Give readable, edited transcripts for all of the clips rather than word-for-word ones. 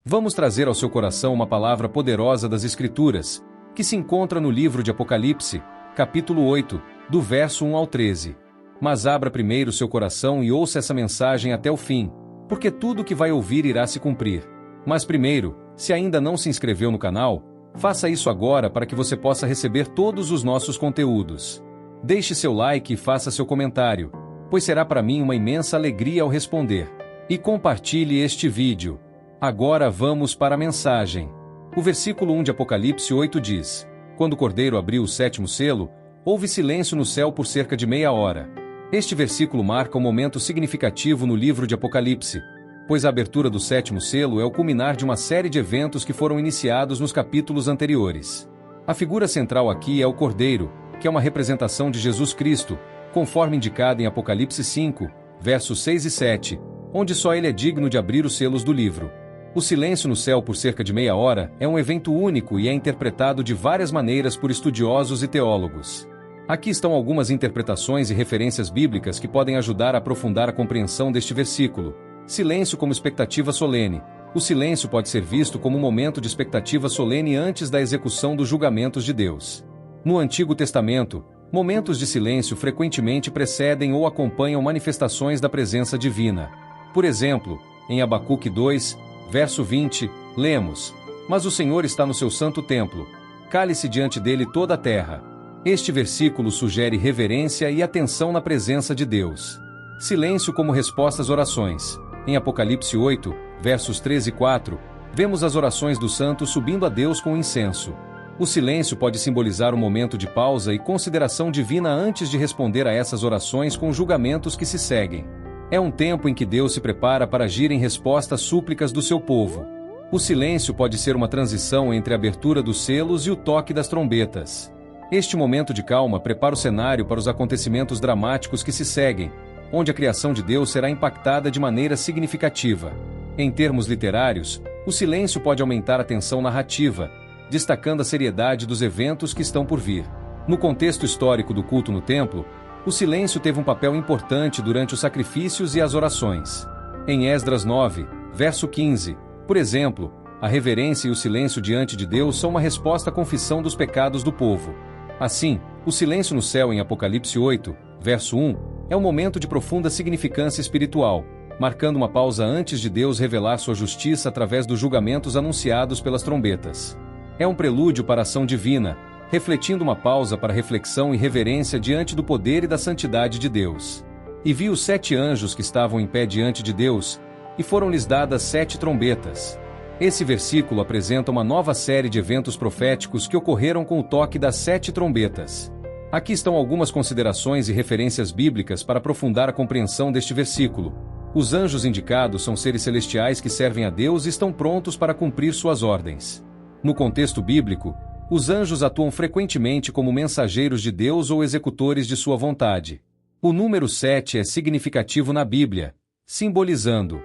Vamos trazer ao seu coração uma palavra poderosa das Escrituras, que se encontra no livro de Apocalipse, capítulo 8, do verso 1 ao 13. Mas abra primeiro seu coração e ouça essa mensagem até o fim, porque tudo o que vai ouvir irá se cumprir. Mas primeiro, se ainda não se inscreveu no canal, faça isso agora para que você possa receber todos os nossos conteúdos. Deixe seu like e faça seu comentário, pois será para mim uma imensa alegria ao responder. E compartilhe este vídeo. Agora vamos para a mensagem. O versículo 1 de Apocalipse 8 diz: Quando o Cordeiro abriu o sétimo selo, houve silêncio no céu por cerca de meia hora. Este versículo marca um momento significativo no livro de Apocalipse, pois a abertura do sétimo selo é o culminar de uma série de eventos que foram iniciados nos capítulos anteriores. A figura central aqui é o Cordeiro, que é uma representação de Jesus Cristo, conforme indicado em Apocalipse 5, versos 6 e 7, onde só ele é digno de abrir os selos do livro. O silêncio no céu por cerca de meia hora é um evento único e é interpretado de várias maneiras por estudiosos e teólogos. Aqui estão algumas interpretações e referências bíblicas que podem ajudar a aprofundar a compreensão deste versículo. Silêncio como expectativa solene. O silêncio pode ser visto como um momento de expectativa solene antes da execução dos julgamentos de Deus. No Antigo Testamento, momentos de silêncio frequentemente precedem ou acompanham manifestações da presença divina. Por exemplo, em Abacuque 2, verso 20, lemos: Mas o Senhor está no seu santo templo, cale-se diante dele toda a terra. Este versículo sugere reverência e atenção na presença de Deus. Silêncio como resposta às orações. Em Apocalipse 8, versos 13 e 4, vemos as orações dos santos subindo a Deus com incenso. O silêncio pode simbolizar um momento de pausa e consideração divina antes de responder a essas orações com julgamentos que se seguem. É um tempo em que Deus se prepara para agir em resposta às súplicas do seu povo. O silêncio pode ser uma transição entre a abertura dos selos e o toque das trombetas. Este momento de calma prepara o cenário para os acontecimentos dramáticos que se seguem, onde a criação de Deus será impactada de maneira significativa. Em termos literários, o silêncio pode aumentar a tensão narrativa, destacando a seriedade dos eventos que estão por vir. No contexto histórico do culto no templo, o silêncio teve um papel importante durante os sacrifícios e as orações. Em Esdras 9, verso 15, por exemplo, a reverência e o silêncio diante de Deus são uma resposta à confissão dos pecados do povo. Assim, o silêncio no céu em Apocalipse 8, verso 1, é um momento de profunda significância espiritual, marcando uma pausa antes de Deus revelar sua justiça através dos julgamentos anunciados pelas trombetas. É um prelúdio para a ação divina, refletindo uma pausa para reflexão e reverência diante do poder e da santidade de Deus. E vi os 7 anjos que estavam em pé diante de Deus, e foram-lhes dadas 7 trombetas. Esse versículo apresenta uma nova série de eventos proféticos que ocorreram com o toque das 7 trombetas. Aqui estão algumas considerações e referências bíblicas para aprofundar a compreensão deste versículo. Os anjos indicados são seres celestiais que servem a Deus e estão prontos para cumprir suas ordens. No contexto bíblico, os anjos atuam frequentemente como mensageiros de Deus ou executores de sua vontade. O número 7 é significativo na Bíblia, simbolizando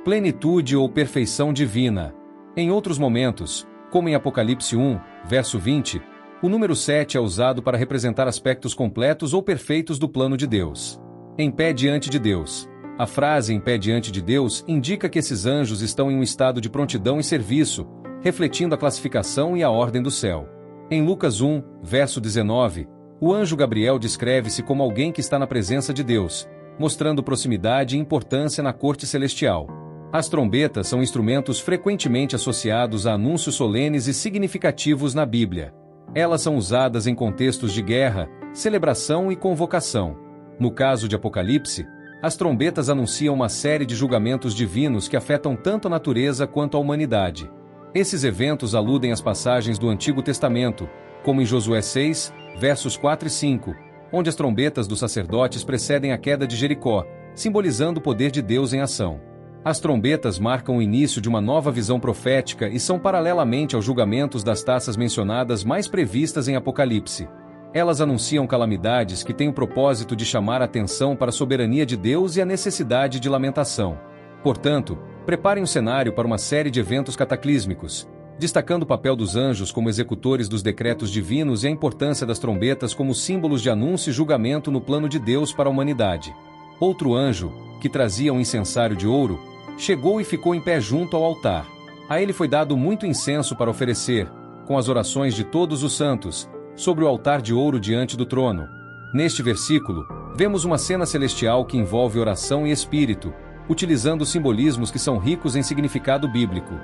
plenitude ou perfeição divina. Em outros momentos, como em Apocalipse 1, verso 20, o número 7 é usado para representar aspectos completos ou perfeitos do plano de Deus. Em pé diante de Deus. A frase em pé diante de Deus indica que esses anjos estão em um estado de prontidão e serviço, refletindo a classificação e a ordem do céu. Em Lucas 1, verso 19, o anjo Gabriel descreve-se como alguém que está na presença de Deus, mostrando proximidade e importância na corte celestial. As trombetas são instrumentos frequentemente associados a anúncios solenes e significativos na Bíblia. Elas são usadas em contextos de guerra, celebração e convocação. No caso de Apocalipse, as trombetas anunciam uma série de julgamentos divinos que afetam tanto a natureza quanto a humanidade. Esses eventos aludem às passagens do Antigo Testamento, como em Josué 6, versos 4 e 5, onde as trombetas dos sacerdotes precedem a queda de Jericó, simbolizando o poder de Deus em ação. As trombetas marcam o início de uma nova visão profética e são paralelamente aos julgamentos das taças mencionadas mais previstas em Apocalipse. Elas anunciam calamidades que têm o propósito de chamar a atenção para a soberania de Deus e a necessidade de lamentação. Portanto, preparem o cenário para uma série de eventos cataclísmicos, destacando o papel dos anjos como executores dos decretos divinos e a importância das trombetas como símbolos de anúncio e julgamento no plano de Deus para a humanidade. Outro anjo, que trazia um incensário de ouro, chegou e ficou em pé junto ao altar. A ele foi dado muito incenso para oferecer, com as orações de todos os santos, sobre o altar de ouro diante do trono. Neste versículo, vemos uma cena celestial que envolve oração e espírito, utilizando simbolismos que são ricos em significado bíblico.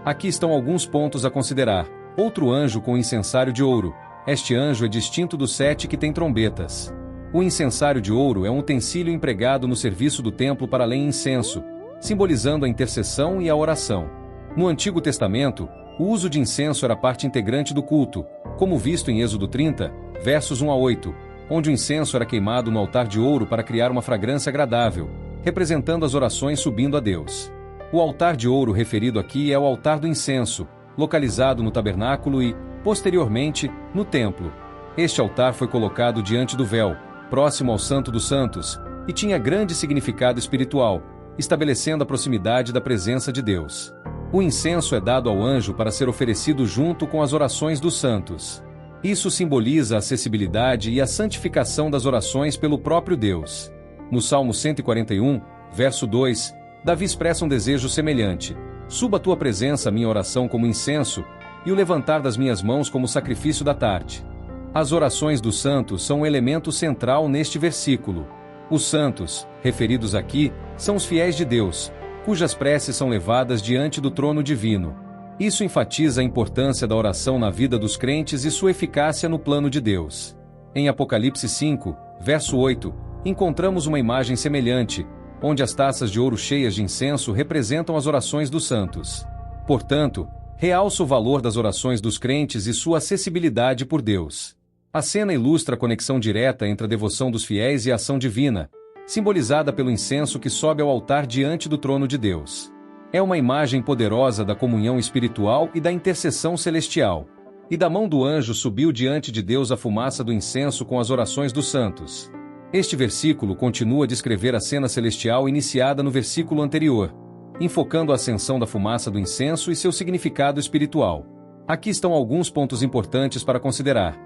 Aqui estão alguns pontos a considerar. Outro anjo com incensário de ouro. Este anjo é distinto dos 7 que têm trombetas. O incensário de ouro é um utensílio empregado no serviço do templo para além incenso, simbolizando a intercessão e a oração. No Antigo Testamento, o uso de incenso era parte integrante do culto, como visto em Êxodo 30, versos 1 a 8, onde o incenso era queimado no altar de ouro para criar uma fragrância agradável, representando as orações subindo a Deus. O altar de ouro referido aqui é o altar do incenso, localizado no tabernáculo e, posteriormente, no templo. Este altar foi colocado diante do véu, próximo ao Santo dos Santos, e tinha grande significado espiritual, estabelecendo a proximidade da presença de Deus. O incenso é dado ao anjo para ser oferecido junto com as orações dos santos. Isso simboliza a acessibilidade e a santificação das orações pelo próprio Deus. No Salmo 141, verso 2, Davi expressa um desejo semelhante: suba à tua presença a minha oração como incenso, e o levantar das minhas mãos como sacrifício da tarde. As orações dos santos são um elemento central neste versículo. Os santos, referidos aqui, são os fiéis de Deus, cujas preces são levadas diante do trono divino. Isso enfatiza a importância da oração na vida dos crentes e sua eficácia no plano de Deus. Em Apocalipse 5, verso 8, encontramos uma imagem semelhante, onde as taças de ouro cheias de incenso representam as orações dos santos. Portanto, realça o valor das orações dos crentes e sua acessibilidade por Deus. A cena ilustra a conexão direta entre a devoção dos fiéis e a ação divina, simbolizada pelo incenso que sobe ao altar diante do trono de Deus. É uma imagem poderosa da comunhão espiritual e da intercessão celestial. E da mão do anjo subiu diante de Deus a fumaça do incenso com as orações dos santos. Este versículo continua a descrever a cena celestial iniciada no versículo anterior, enfocando a ascensão da fumaça do incenso e seu significado espiritual. Aqui estão alguns pontos importantes para considerar.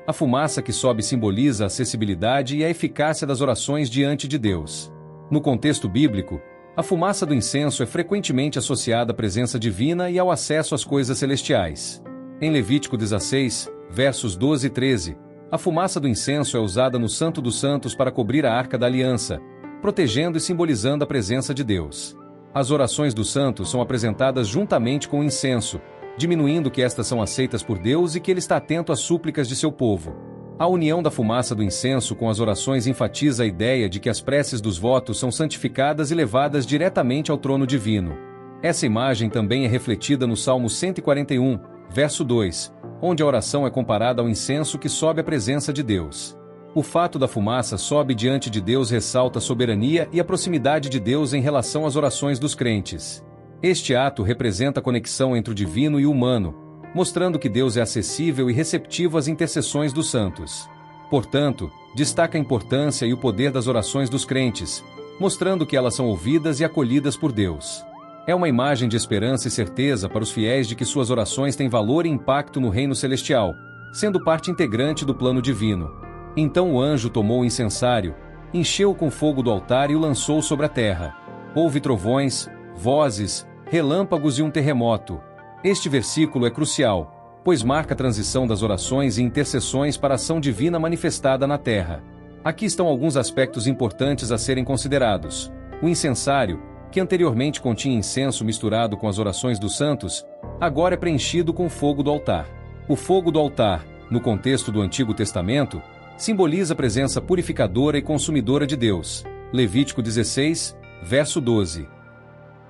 A fumaça que sobe simboliza a acessibilidade e a eficácia das orações diante de Deus. No contexto bíblico, a fumaça do incenso é frequentemente associada à presença divina e ao acesso às coisas celestiais. Em Levítico 16, versos 12 e 13, a fumaça do incenso é usada no Santo dos Santos para cobrir a Arca da Aliança, protegendo e simbolizando a presença de Deus. As orações dos santos são apresentadas juntamente com o incenso, diminuindo que estas são aceitas por Deus e que Ele está atento às súplicas de seu povo. A união da fumaça do incenso com as orações enfatiza a ideia de que as preces dos votos são santificadas e levadas diretamente ao trono divino. Essa imagem também é refletida no Salmo 141, verso 2, onde a oração é comparada ao incenso que sobe à presença de Deus. O fato da fumaça sobe diante de Deus ressalta a soberania e a proximidade de Deus em relação às orações dos crentes. Este ato representa a conexão entre o divino e o humano, mostrando que Deus é acessível e receptivo às intercessões dos santos. Portanto, destaca a importância e o poder das orações dos crentes, mostrando que elas são ouvidas e acolhidas por Deus. É uma imagem de esperança e certeza para os fiéis de que suas orações têm valor e impacto no reino celestial, sendo parte integrante do plano divino. Então o anjo tomou o incensário, encheu-o com fogo do altar e o lançou sobre a terra. Houve trovões, vozes, relâmpagos e um terremoto. Este versículo é crucial, pois marca a transição das orações e intercessões para a ação divina manifestada na terra. Aqui estão alguns aspectos importantes a serem considerados. O incensário, que anteriormente continha incenso misturado com as orações dos santos, agora é preenchido com fogo do altar. O fogo do altar, no contexto do Antigo Testamento, simboliza a presença purificadora e consumidora de Deus. Levítico 16, verso 12.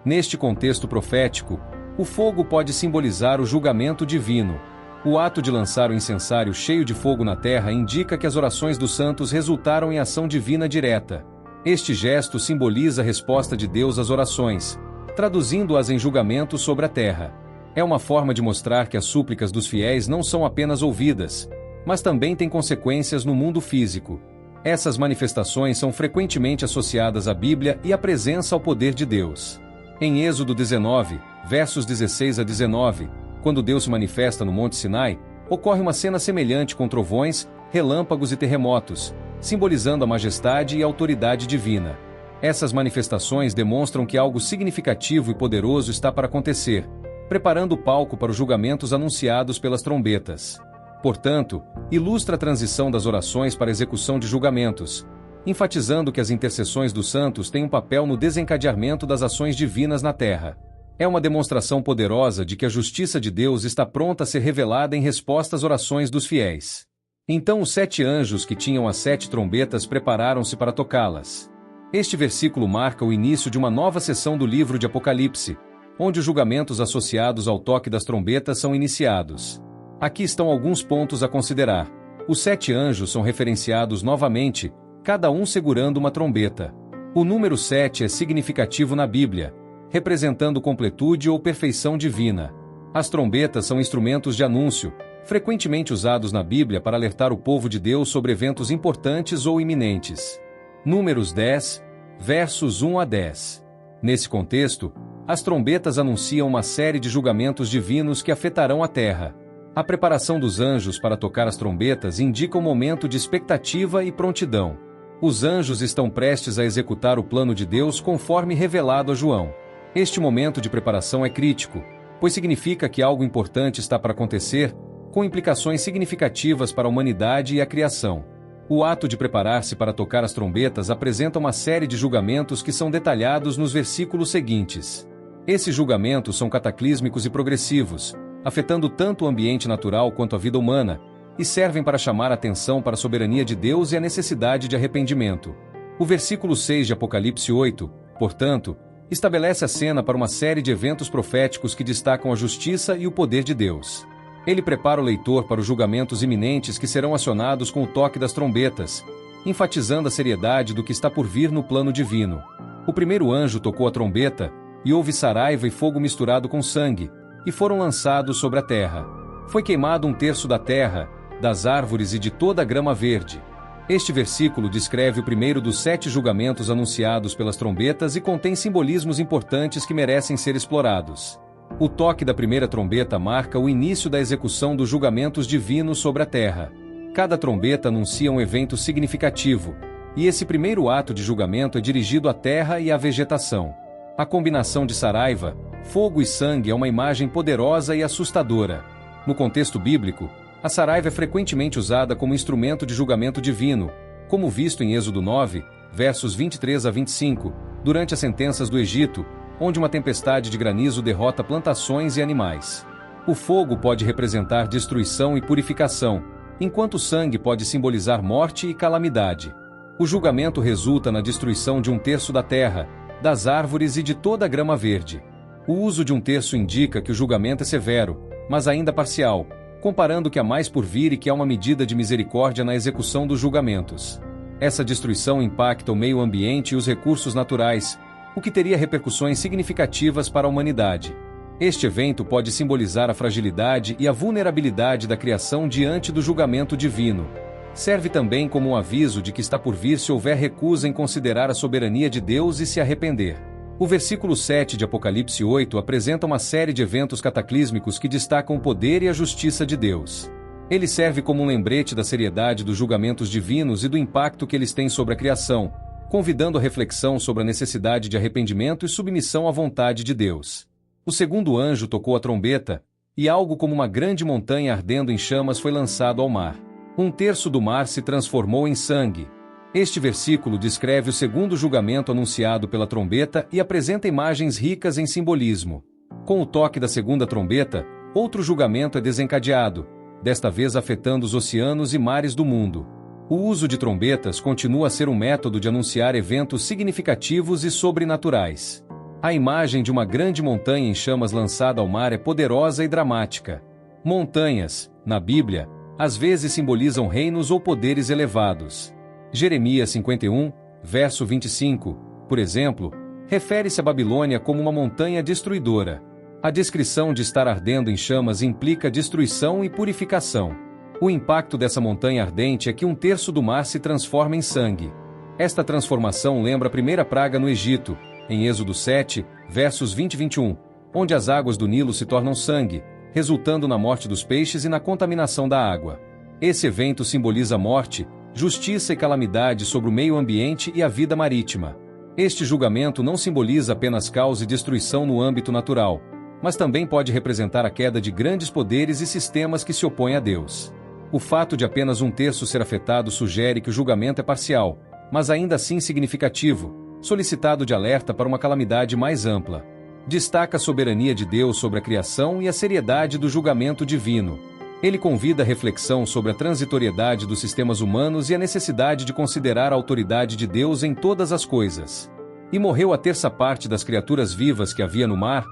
Neste contexto profético, o fogo pode simbolizar o julgamento divino. O ato de lançar o incensário cheio de fogo na terra indica que as orações dos santos resultaram em ação divina direta. Este gesto simboliza a resposta de Deus às orações, traduzindo-as em julgamento sobre a terra. É uma forma de mostrar que as súplicas dos fiéis não são apenas ouvidas, mas também têm consequências no mundo físico. Essas manifestações são frequentemente associadas à Bíblia e à presença ao poder de Deus. Em Êxodo 19, versos 16 a 19, quando Deus se manifesta no Monte Sinai, ocorre uma cena semelhante com trovões, relâmpagos e terremotos, simbolizando a majestade e a autoridade divina. Essas manifestações demonstram que algo significativo e poderoso está para acontecer, preparando o palco para os julgamentos anunciados pelas trombetas. Portanto, ilustra a transição das orações para a execução de julgamentos, enfatizando que as intercessões dos santos têm um papel no desencadeamento das ações divinas na terra. É uma demonstração poderosa de que a justiça de Deus está pronta a ser revelada em resposta às orações dos fiéis. Então os 7 anjos que tinham as 7 trombetas prepararam-se para tocá-las. Este versículo marca o início de uma nova seção do livro de Apocalipse, onde os julgamentos associados ao toque das trombetas são iniciados. Aqui estão alguns pontos a considerar. Os 7 anjos são referenciados novamente, cada um segurando uma trombeta. O número 7 é significativo na Bíblia, representando completude ou perfeição divina. As trombetas são instrumentos de anúncio, frequentemente usados na Bíblia para alertar o povo de Deus sobre eventos importantes ou iminentes. Números 10, versos 1 a 10. Nesse contexto, as trombetas anunciam uma série de julgamentos divinos que afetarão a terra. A preparação dos anjos para tocar as trombetas indica um momento de expectativa e prontidão. Os anjos estão prestes a executar o plano de Deus conforme revelado a João. Este momento de preparação é crítico, pois significa que algo importante está para acontecer, com implicações significativas para a humanidade e a criação. O ato de preparar-se para tocar as trombetas apresenta uma série de julgamentos que são detalhados nos versículos seguintes. Esses julgamentos são cataclísmicos e progressivos, afetando tanto o ambiente natural quanto a vida humana, e servem para chamar a atenção para a soberania de Deus e a necessidade de arrependimento. O versículo 6 de Apocalipse 8, portanto, estabelece a cena para uma série de eventos proféticos que destacam a justiça e o poder de Deus. Ele prepara o leitor para os julgamentos iminentes que serão acionados com o toque das trombetas, enfatizando a seriedade do que está por vir no plano divino. O primeiro anjo tocou a trombeta, e houve saraiva e fogo misturado com sangue, e foram lançados sobre a terra. Foi queimado 1/3 da terra, das árvores e de toda a grama verde. Este versículo descreve o primeiro dos 7 julgamentos anunciados pelas trombetas e contém simbolismos importantes que merecem ser explorados. O toque da primeira trombeta marca o início da execução dos julgamentos divinos sobre a terra. Cada trombeta anuncia um evento significativo, e esse primeiro ato de julgamento é dirigido à terra e à vegetação. A combinação de saraiva, fogo e sangue é uma imagem poderosa e assustadora. No contexto bíblico, a saraiva é frequentemente usada como instrumento de julgamento divino, como visto em Êxodo 9, versos 23 a 25, durante as sentenças do Egito, onde uma tempestade de granizo derrota plantações e animais. O fogo pode representar destruição e purificação, enquanto o sangue pode simbolizar morte e calamidade. O julgamento resulta na destruição de 1/3 da terra, das árvores e de toda a grama verde. O uso de 1/3 indica que o julgamento é severo, mas ainda parcial, comparando que há mais por vir e que há uma medida de misericórdia na execução dos julgamentos. Essa destruição impacta o meio ambiente e os recursos naturais, o que teria repercussões significativas para a humanidade. Este evento pode simbolizar a fragilidade e a vulnerabilidade da criação diante do julgamento divino. Serve também como um aviso de que está por vir se houver recusa em considerar a soberania de Deus e se arrepender. O versículo 7 de Apocalipse 8 apresenta uma série de eventos cataclísmicos que destacam o poder e a justiça de Deus. Ele serve como um lembrete da seriedade dos julgamentos divinos e do impacto que eles têm sobre a criação, convidando a reflexão sobre a necessidade de arrependimento e submissão à vontade de Deus. O segundo anjo tocou a trombeta, e algo como uma grande montanha ardendo em chamas foi lançado ao mar. 1/3 do mar se transformou em sangue. Este versículo descreve o segundo julgamento anunciado pela trombeta e apresenta imagens ricas em simbolismo. Com o toque da segunda trombeta, outro julgamento é desencadeado, desta vez afetando os oceanos e mares do mundo. O uso de trombetas continua a ser um método de anunciar eventos significativos e sobrenaturais. A imagem de uma grande montanha em chamas lançada ao mar é poderosa e dramática. Montanhas, na Bíblia, às vezes simbolizam reinos ou poderes elevados. Jeremias 51, verso 25, por exemplo, refere-se à Babilônia como uma montanha destruidora. A descrição de estar ardendo em chamas implica destruição e purificação. O impacto dessa montanha ardente é que 1/3 do mar se transforma em sangue. Esta transformação lembra a primeira praga no Egito, em Êxodo 7, versos 20 e 21, onde as águas do Nilo se tornam sangue, resultando na morte dos peixes e na contaminação da água. Esse evento simboliza morte, justiça e calamidade sobre o meio ambiente e a vida marítima. Este julgamento não simboliza apenas caos e destruição no âmbito natural, mas também pode representar a queda de grandes poderes e sistemas que se opõem a Deus. O fato de apenas um terço ser afetado sugere que o julgamento é parcial, mas ainda assim significativo, solicitado de alerta para uma calamidade mais ampla. Destaca a soberania de Deus sobre a criação e a seriedade do julgamento divino. Ele convida a reflexão sobre a transitoriedade dos sistemas humanos e a necessidade de considerar a autoridade de Deus em todas as coisas. E morreu a terça parte das criaturas vivas que havia no mar,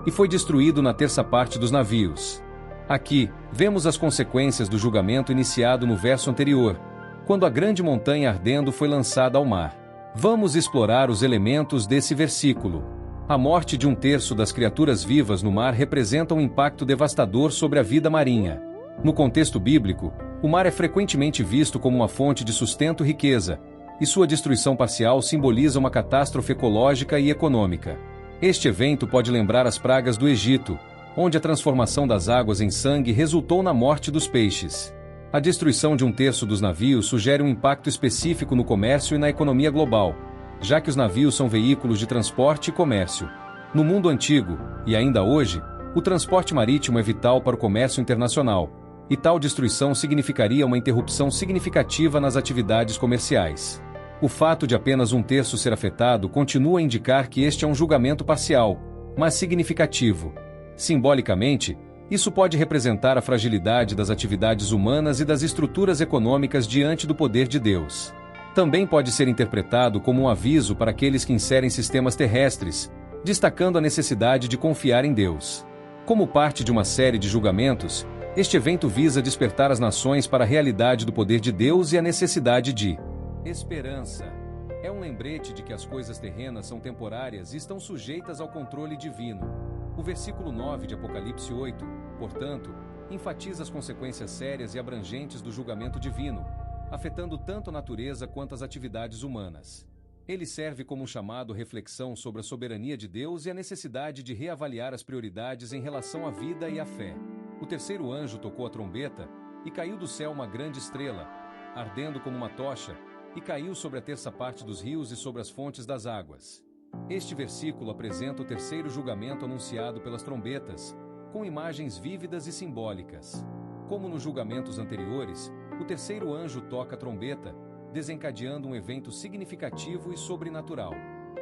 e foi destruído na terça parte dos navios. Aqui, vemos as consequências do julgamento iniciado no verso anterior, quando a grande montanha ardendo foi lançada ao mar. Vamos explorar os elementos desse versículo. A morte de um terço das criaturas vivas no mar representa um impacto devastador sobre a vida marinha. No contexto bíblico, o mar é frequentemente visto como uma fonte de sustento e riqueza, e sua destruição parcial simboliza uma catástrofe ecológica e econômica. Este evento pode lembrar as pragas do Egito, onde a transformação das águas em sangue resultou na morte dos peixes. A destruição de um terço dos navios sugere um impacto específico no comércio e na economia global, já que os navios são veículos de transporte e comércio. No mundo antigo, e ainda hoje, o transporte marítimo é vital para o comércio internacional, e tal destruição significaria uma interrupção significativa nas atividades comerciais. O fato de apenas um terço ser afetado continua a indicar que este é um julgamento parcial, mas significativo. Simbolicamente, isso pode representar a fragilidade das atividades humanas e das estruturas econômicas diante do poder de Deus. Também pode ser interpretado como um aviso para aqueles que inserem sistemas terrestres, destacando a necessidade de confiar em Deus. Como parte de uma série de julgamentos, este evento visa despertar as nações para a realidade do poder de Deus e a necessidade de esperança. É um lembrete de que as coisas terrenas são temporárias e estão sujeitas ao controle divino. O versículo 9 de Apocalipse 8, portanto, enfatiza as consequências sérias e abrangentes do julgamento divino, afetando tanto a natureza quanto as atividades humanas. Ele serve como um chamado à reflexão sobre a soberania de Deus e a necessidade de reavaliar as prioridades em relação à vida e à fé. O terceiro anjo tocou a trombeta, e caiu do céu uma grande estrela, ardendo como uma tocha, e caiu sobre a terça parte dos rios e sobre as fontes das águas. Este versículo apresenta o terceiro julgamento anunciado pelas trombetas, com imagens vívidas e simbólicas. Como nos julgamentos anteriores, o terceiro anjo toca a trombeta, desencadeando um evento significativo e sobrenatural.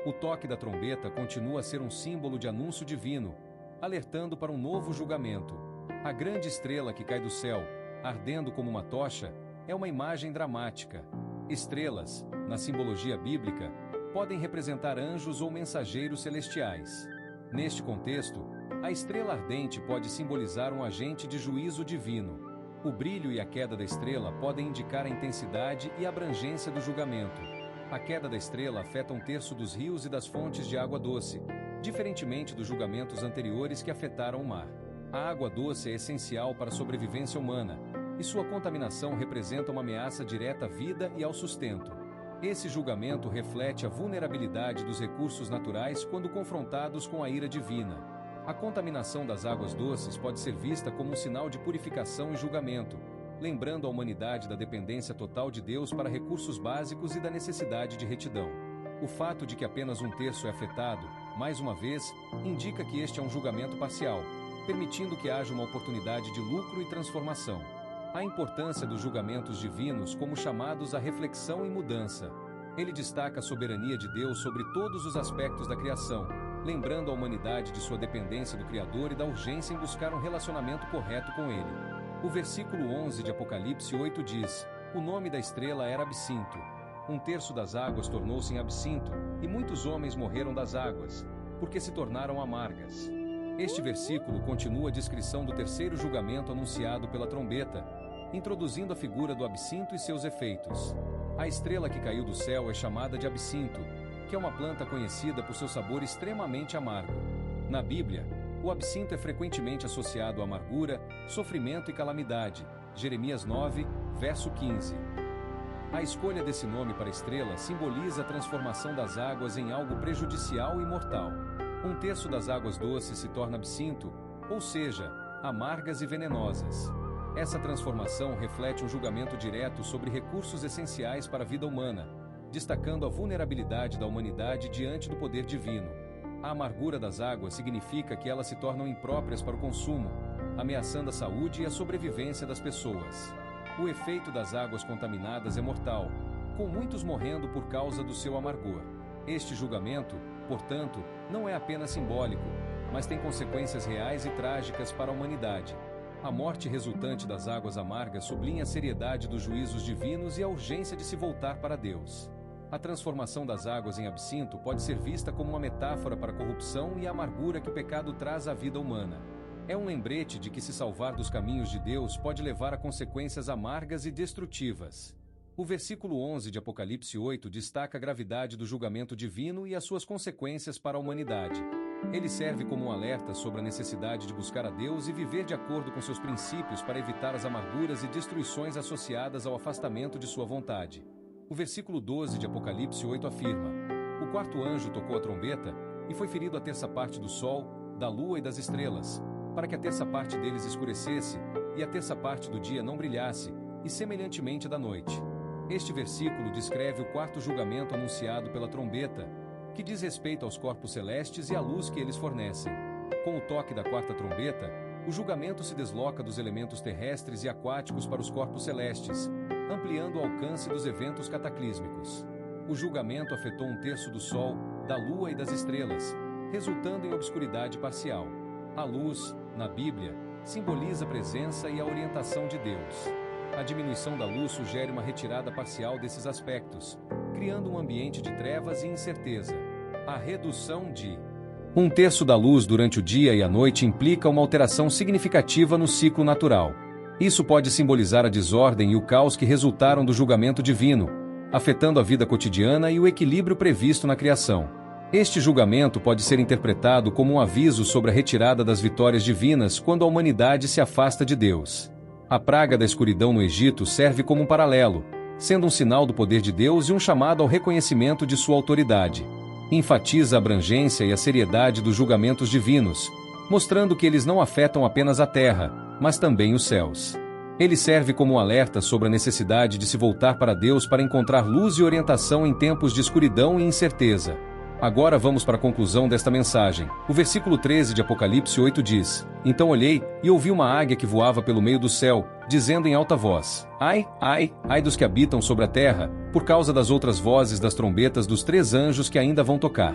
O toque da trombeta continua a ser um símbolo de anúncio divino, alertando para um novo julgamento. A grande estrela que cai do céu, ardendo como uma tocha, é uma imagem dramática. Estrelas, na simbologia bíblica, podem representar anjos ou mensageiros celestiais. Neste contexto, a estrela ardente pode simbolizar um agente de juízo divino. O brilho e a queda da estrela podem indicar a intensidade e abrangência do julgamento. A queda da estrela afeta um terço dos rios e das fontes de água doce, diferentemente dos julgamentos anteriores que afetaram o mar. A água doce é essencial para a sobrevivência humana, e sua contaminação representa uma ameaça direta à vida e ao sustento. Esse julgamento reflete a vulnerabilidade dos recursos naturais quando confrontados com a ira divina. A contaminação das águas doces pode ser vista como um sinal de purificação e julgamento, lembrando a humanidade da dependência total de Deus para recursos básicos e da necessidade de retidão. O fato de que apenas um terço é afetado, mais uma vez, indica que este é um julgamento parcial, permitindo que haja uma oportunidade de lucro e transformação. A importância dos julgamentos divinos como chamados à reflexão e mudança. Ele destaca a soberania de Deus sobre todos os aspectos da criação, lembrando a humanidade de sua dependência do Criador e da urgência em buscar um relacionamento correto com Ele. O versículo 11 de Apocalipse 8 diz: o nome da estrela era Absinto. Um terço das águas tornou-se em absinto, e muitos homens morreram das águas, porque se tornaram amargas. Este versículo continua a descrição do terceiro julgamento anunciado pela trombeta, introduzindo a figura do absinto e seus efeitos. A estrela que caiu do céu é chamada de absinto, que é uma planta conhecida por seu sabor extremamente amargo. Na Bíblia, o absinto é frequentemente associado à amargura, sofrimento e calamidade. Jeremias 9, verso 15. A escolha desse nome para a estrela simboliza a transformação das águas em algo prejudicial e mortal. Um terço das águas doces se torna absinto, ou seja, amargas e venenosas. Essa transformação reflete um julgamento direto sobre recursos essenciais para a vida humana, destacando a vulnerabilidade da humanidade diante do poder divino. A amargura das águas significa que elas se tornam impróprias para o consumo, ameaçando a saúde e a sobrevivência das pessoas. O efeito das águas contaminadas é mortal, com muitos morrendo por causa do seu amargor. Este julgamento, portanto, não é apenas simbólico, mas tem consequências reais e trágicas para a humanidade. A morte resultante das águas amargas sublinha a seriedade dos juízos divinos e a urgência de se voltar para Deus. A transformação das águas em absinto pode ser vista como uma metáfora para a corrupção e a amargura que o pecado traz à vida humana. É um lembrete de que se salvar dos caminhos de Deus pode levar a consequências amargas e destrutivas. O versículo 11 de Apocalipse 8 destaca a gravidade do julgamento divino e as suas consequências para a humanidade. Ele serve como um alerta sobre a necessidade de buscar a Deus e viver de acordo com seus princípios para evitar as amarguras e destruições associadas ao afastamento de sua vontade. O versículo 12 de Apocalipse 8 afirma: O quarto anjo tocou a trombeta e foi ferido a terça parte do sol, da lua e das estrelas, para que a terça parte deles escurecesse e a terça parte do dia não brilhasse, e semelhantemente da noite. Este versículo descreve o quarto julgamento anunciado pela trombeta, que diz respeito aos corpos celestes e à luz que eles fornecem. Com o toque da quarta trombeta, o julgamento se desloca dos elementos terrestres e aquáticos para os corpos celestes, ampliando o alcance dos eventos cataclísmicos. O julgamento afetou um terço do Sol, da Lua e das estrelas, resultando em obscuridade parcial. A luz, na Bíblia, simboliza a presença e a orientação de Deus. A diminuição da luz sugere uma retirada parcial desses aspectos, criando um ambiente de trevas e incerteza. A redução de um terço da luz durante o dia e a noite implica uma alteração significativa no ciclo natural. Isso pode simbolizar a desordem e o caos que resultaram do julgamento divino, afetando a vida cotidiana e o equilíbrio previsto na criação. Este julgamento pode ser interpretado como um aviso sobre a retirada das vitórias divinas quando a humanidade se afasta de Deus. A praga da escuridão no Egito serve como um paralelo, sendo um sinal do poder de Deus e um chamado ao reconhecimento de sua autoridade. Enfatiza a abrangência e a seriedade dos julgamentos divinos, mostrando que eles não afetam apenas a terra, mas também os céus. Ele serve como um alerta sobre a necessidade de se voltar para Deus para encontrar luz e orientação em tempos de escuridão e incerteza. Agora vamos para a conclusão desta mensagem. O versículo 13 de Apocalipse 8 diz: Então olhei, e ouvi uma águia que voava pelo meio do céu, dizendo em alta voz: Ai, ai, ai dos que habitam sobre a terra, por causa das outras vozes das trombetas dos 3 anjos que ainda vão tocar.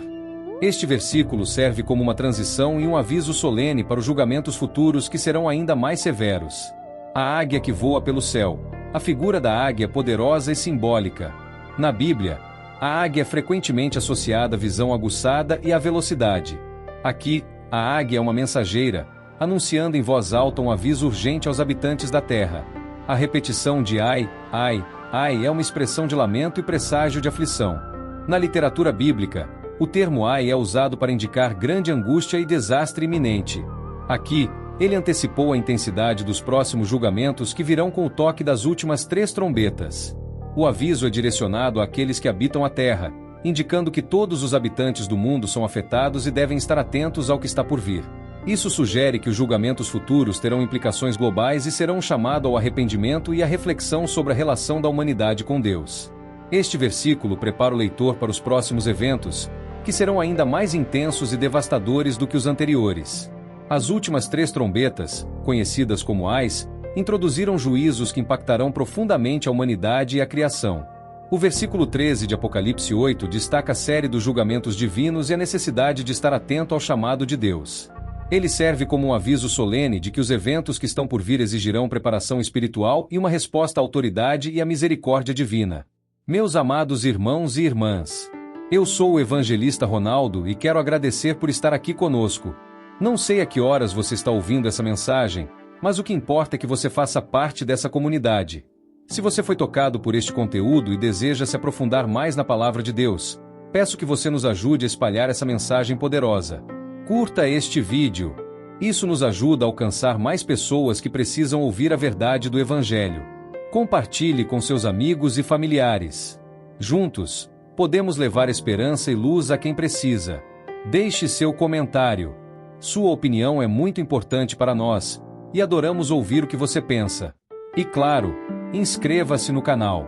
Este versículo serve como uma transição e um aviso solene para os julgamentos futuros que serão ainda mais severos. A águia que voa pelo céu. A figura da águia poderosa e simbólica. Na Bíblia, a águia é frequentemente associada à visão aguçada e à velocidade. Aqui, a águia é uma mensageira, anunciando em voz alta um aviso urgente aos habitantes da terra. A repetição de ai, ai, ai é uma expressão de lamento e presságio de aflição. Na literatura bíblica, o termo ai é usado para indicar grande angústia e desastre iminente. Aqui, ele antecipou a intensidade dos próximos julgamentos que virão com o toque das últimas 3 trombetas. O aviso é direcionado àqueles que habitam a terra, indicando que todos os habitantes do mundo são afetados e devem estar atentos ao que está por vir. Isso sugere que os julgamentos futuros terão implicações globais e serão um chamado ao arrependimento e à reflexão sobre a relação da humanidade com Deus. Este versículo prepara o leitor para os próximos eventos, que serão ainda mais intensos e devastadores do que os anteriores. As últimas 3 trombetas, conhecidas como ais, introduziram juízos que impactarão profundamente a humanidade e a criação. O versículo 13 de Apocalipse 8 destaca a série dos julgamentos divinos e a necessidade de estar atento ao chamado de Deus. Ele serve como um aviso solene de que os eventos que estão por vir exigirão preparação espiritual e uma resposta à autoridade e à misericórdia divina. Meus amados irmãos e irmãs, eu sou o evangelista Ronaldo e quero agradecer por estar aqui conosco. Não sei a que horas você está ouvindo essa mensagem, mas o que importa é que você faça parte dessa comunidade. Se você foi tocado por este conteúdo e deseja se aprofundar mais na palavra de Deus, peço que você nos ajude a espalhar essa mensagem poderosa. Curta este vídeo. Isso nos ajuda a alcançar mais pessoas que precisam ouvir a verdade do Evangelho. Compartilhe com seus amigos e familiares. Juntos, podemos levar esperança e luz a quem precisa. Deixe seu comentário. Sua opinião é muito importante para nós, e adoramos ouvir o que você pensa. E claro, inscreva-se no canal.